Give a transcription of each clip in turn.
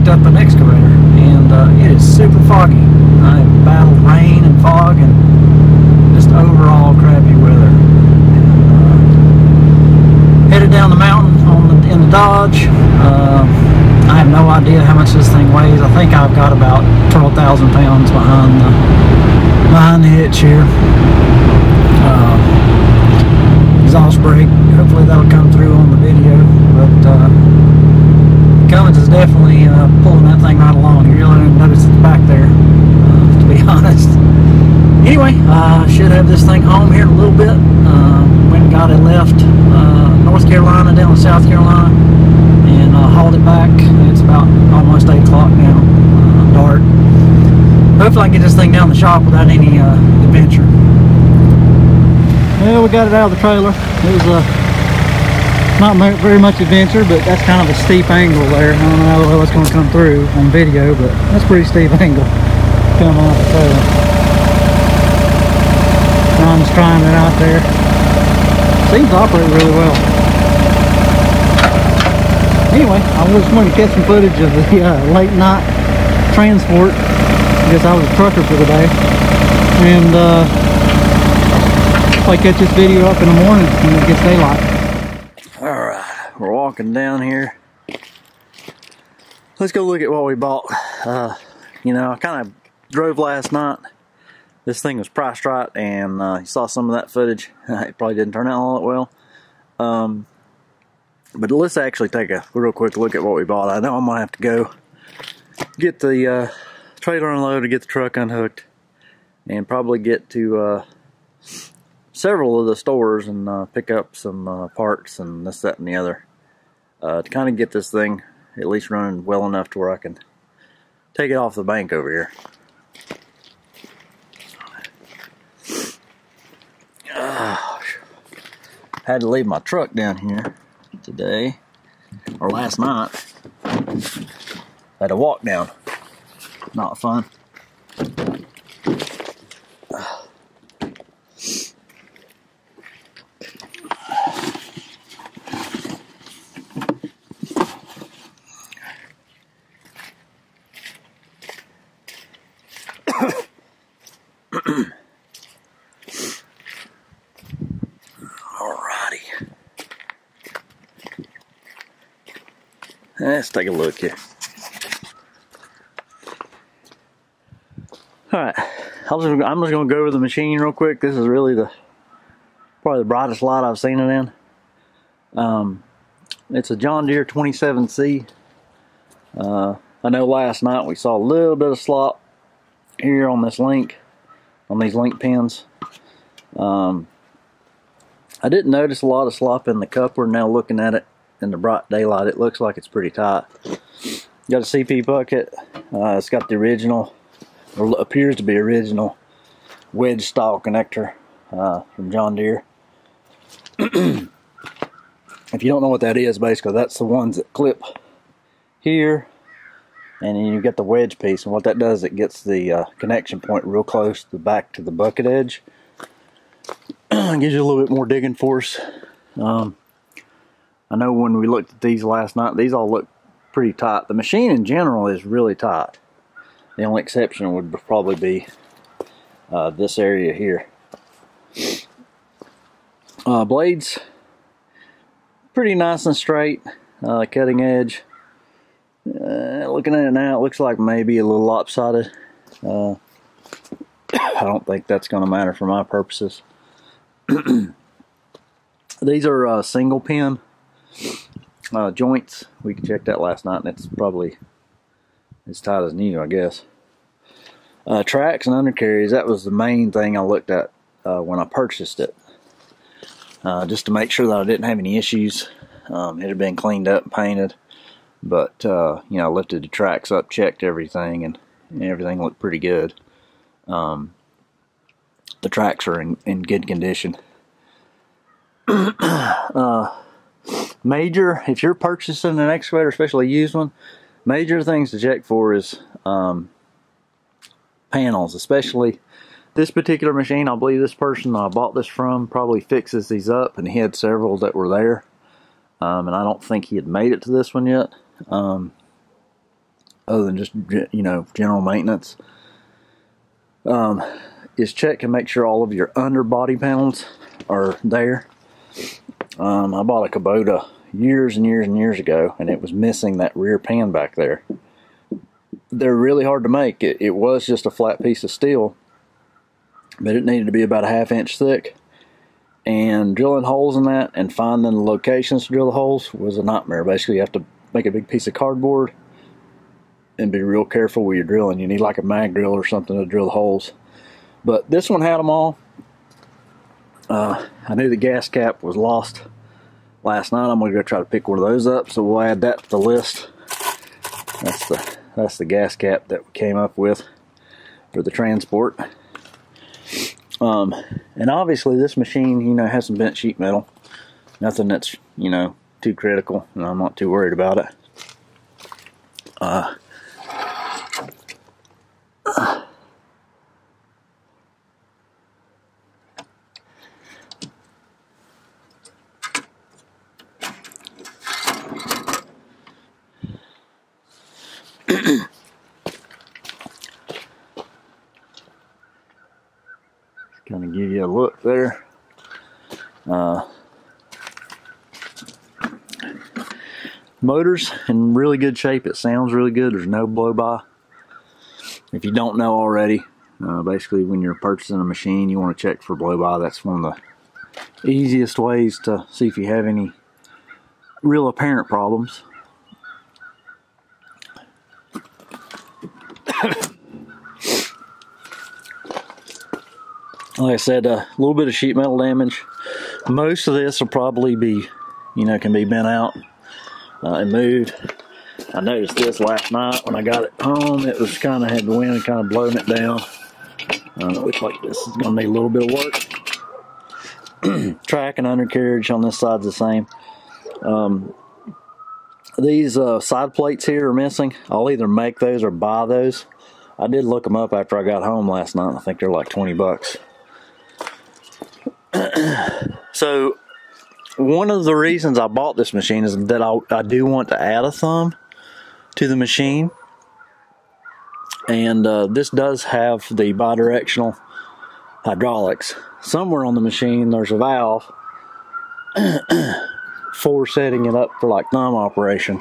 picked up an excavator, and it is super foggy. I battled rain and fog and just overall crappy weather. And, headed down the mountain in the Dodge. I have no idea how much this thing weighs. I think I've got about 12,000 pounds behind the hitch here. Exhaust brake. Hopefully that'll come through on the video, but Cummins is definitely pulling that thing right along. You really didn't notice it's back there, to be honest. Anyway, I should have this thing home here in a little bit. Went and got it left North Carolina down to South Carolina, and hauled it back. It's about almost 8 o'clock now, dark. Hopefully I can get this thing down the shop without any adventure. Well, we got it out of the trailer. It was not very much adventure, but that's kind of a steep angle there. I don't know how it's going to come through on video, but that's a pretty steep angle coming off the trailer. John's trying it out there. Seems to operate really well. Anyway, I just wanted to catch some footage of the late night transport. I guess I was a trucker for the day. And if I catch this video up in the morning when it gets daylight. Alright, we're walking down here. Let's go look at what we bought. You know, I kind of drove last night. This thing was priced right, and you saw some of that footage. It probably didn't turn out all that well. But let's actually take a real quick look at what we bought. I know I'm going to have to go get the trailer unloaded, get the truck unhooked, and probably get to several of the stores and pick up some parts and this, that, and the other to kind of get this thing at least running well enough to where I can take it off the bank over here. Had to leave my truck down here today, or last night. Had to walk down. Not fun. Alrighty. Let's take a look here. Alright, I'm just going to go over the machine real quick. This is really probably the brightest light I've seen it in. It's a John Deere 27C. I know last night we saw a little bit of slop here on this link, on these link pins. I didn't notice a lot of slop in the coupler. Now looking at it in the bright daylight, it looks like it's pretty tight. Got a CP bucket. It's got the original, or appears to be original, wedge style connector from John Deere. If you don't know what that is, basically that's the ones that clip here, and then you get the wedge piece, and what that does, it gets the connection point real close to the back to the bucket edge. Gives you a little bit more digging force. I know when we looked at these last night, these all look pretty tight. The machine in general is really tight. The only exception would probably be this area here. Blades, pretty nice and straight, cutting edge. Looking at it now, it looks like maybe a little lopsided. I don't think that's going to matter for my purposes. These are single pin joints. We checked that last night, and it's probably as tight as new, I guess. Tracks and undercarriage, that was the main thing I looked at when I purchased it, just to make sure that I didn't have any issues. It had been cleaned up and painted, but you know, I lifted the tracks up, checked everything, and everything looked pretty good. The tracks are in good condition. Major, if you're purchasing an excavator, especially a used one, major things to check for is panels, especially this particular machine. I believe this person I bought this from probably fixes these up, and he had several that were there, and I don't think he had made it to this one yet. other than just, you know, general maintenance, is check and make sure all of your underbody panels are there. I bought a Kubota years and years and years ago, and it was missing that rear pan back there. They're really hard to make. It was just a flat piece of steel, but it needed to be about a 1/2 inch thick. And drilling holes in that and finding the locations to drill the holes was a nightmare. Basically, you have to make a big piece of cardboard and be real careful where you're drilling. You need like a mag drill or something to drill the holes. But this one had them all. I knew the gas cap was lost last night. I'm going to go try to pick one of those up, so we'll add that to the list. That's the gas cap that we came up with for the transport. And obviously this machine, you know, has some bent sheet metal. Nothing that's, you know, too critical, and I'm not too worried about it. Kind of give you a look there. Motor's in really good shape. It sounds really good. There's no blow by. If you don't know already, basically when you're purchasing a machine, you want to check for blow by. That's one of the easiest ways to see if you have any real apparent problems. Like I said, a little bit of sheet metal damage. Most of this will probably be, you know, can be bent out and moved. I noticed this last night when I got it home. It was kind of had the wind kind of blowing it down. It looks like this is going to need a little bit of work. Track and undercarriage on this side's the same. These side plates here are missing. I'll either make those or buy those. I did look them up after I got home last night. I think they're like 20 bucks. So one of the reasons I bought this machine is that I do want to add a thumb to the machine. And this does have the bidirectional hydraulics. Somewhere on the machine there's a valve for setting it up for like thumb operation.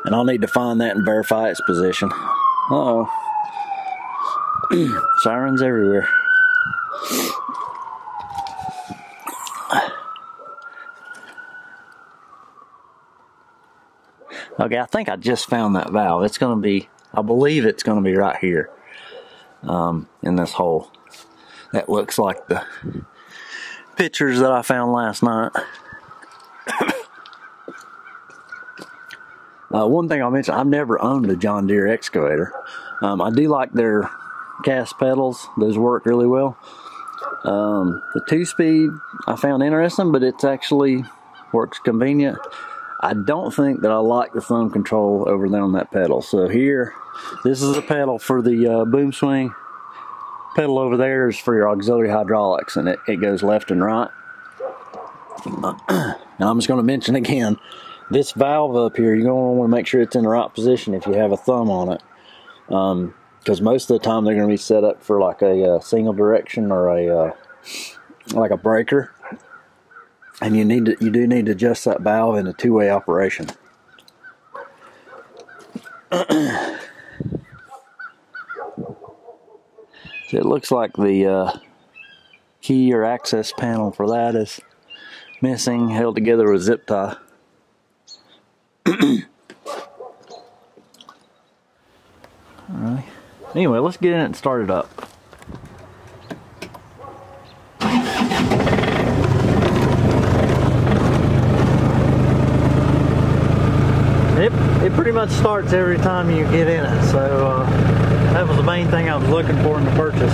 And I'll need to find that and verify its position. Uh-oh. Sirens everywhere. Okay, I think I just found that valve. It's going to be, I believe it's going to be right here in this hole. That looks like the pictures that I found last night. One thing I'll mention, I've never owned a John Deere excavator. I do like their cast pedals. Those work really well. The 2-speed I found interesting, but it's actually works convenient. I don't think that I like the thumb control over there on that pedal. So here, this is a pedal for the boom swing. Pedal over there is for your auxiliary hydraulics, and it goes left and right. And I'm just going to mention again, this valve up here, you're going to want to make sure it's in the right position if you have a thumb on it. Because most of the time they're going to be set up for like a single direction or a like a breaker. And you do need to adjust that valve in a two-way operation. So it looks like the key or access panel for that is missing, held together with zip tie. Alright. Anyway, let's get in it and start it up. It pretty much starts every time you get in it, so that was the main thing I was looking for in the purchase.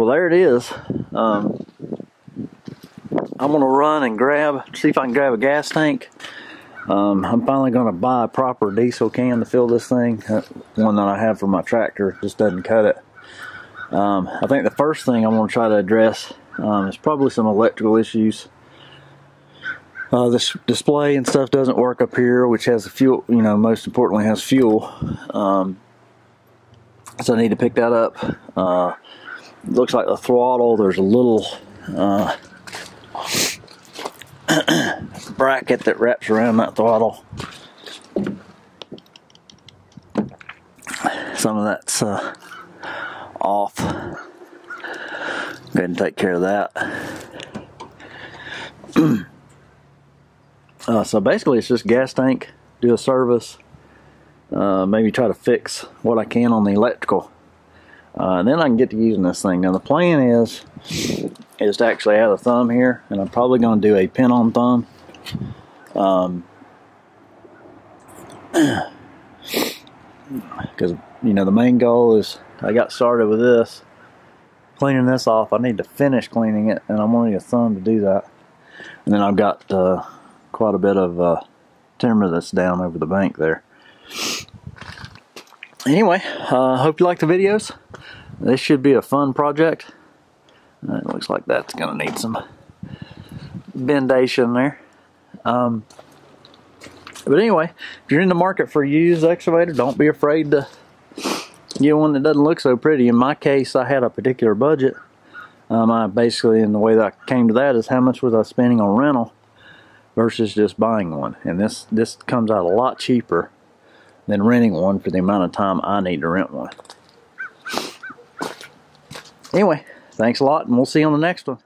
well, there it is. I'm gonna run and see if I can grab a gas tank. I'm finally gonna buy a proper diesel can to fill this thing. One that I have for my tractor just doesn't cut it. I think the first thing I'm gonna try to address is probably some electrical issues. This display and stuff doesn't work up here, which has a fuel, you know, most importantly has fuel. So I need to pick that up. Looks like the throttle, there's a little bracket that wraps around that throttle. Some of that's off. Go ahead and take care of that. So basically it's just gas tank, do a service, maybe try to fix what I can on the electrical. And then I can get to using this thing. Now the plan is to actually add a thumb here, and I'm probably going to do a pin on thumb. Because, you know, the main goal is, I got started with this, cleaning this off. I need to finish cleaning it, and I'm going to need a thumb to do that. And then I've got quite a bit of timber that's down over the bank there. Anyway, hope you like the videos. This should be a fun project. It looks like that's going to need some bendation there. But anyway, if you're in the market for a used excavator, don't be afraid to get one that doesn't look so pretty. In my case, I had a particular budget. I basically, in the way that I came to that, is how much was I spending on rental versus just buying one. And this comes out a lot cheaper than renting one for the amount of time I need to rent one. Anyway, thanks a lot, and we'll see you on the next one.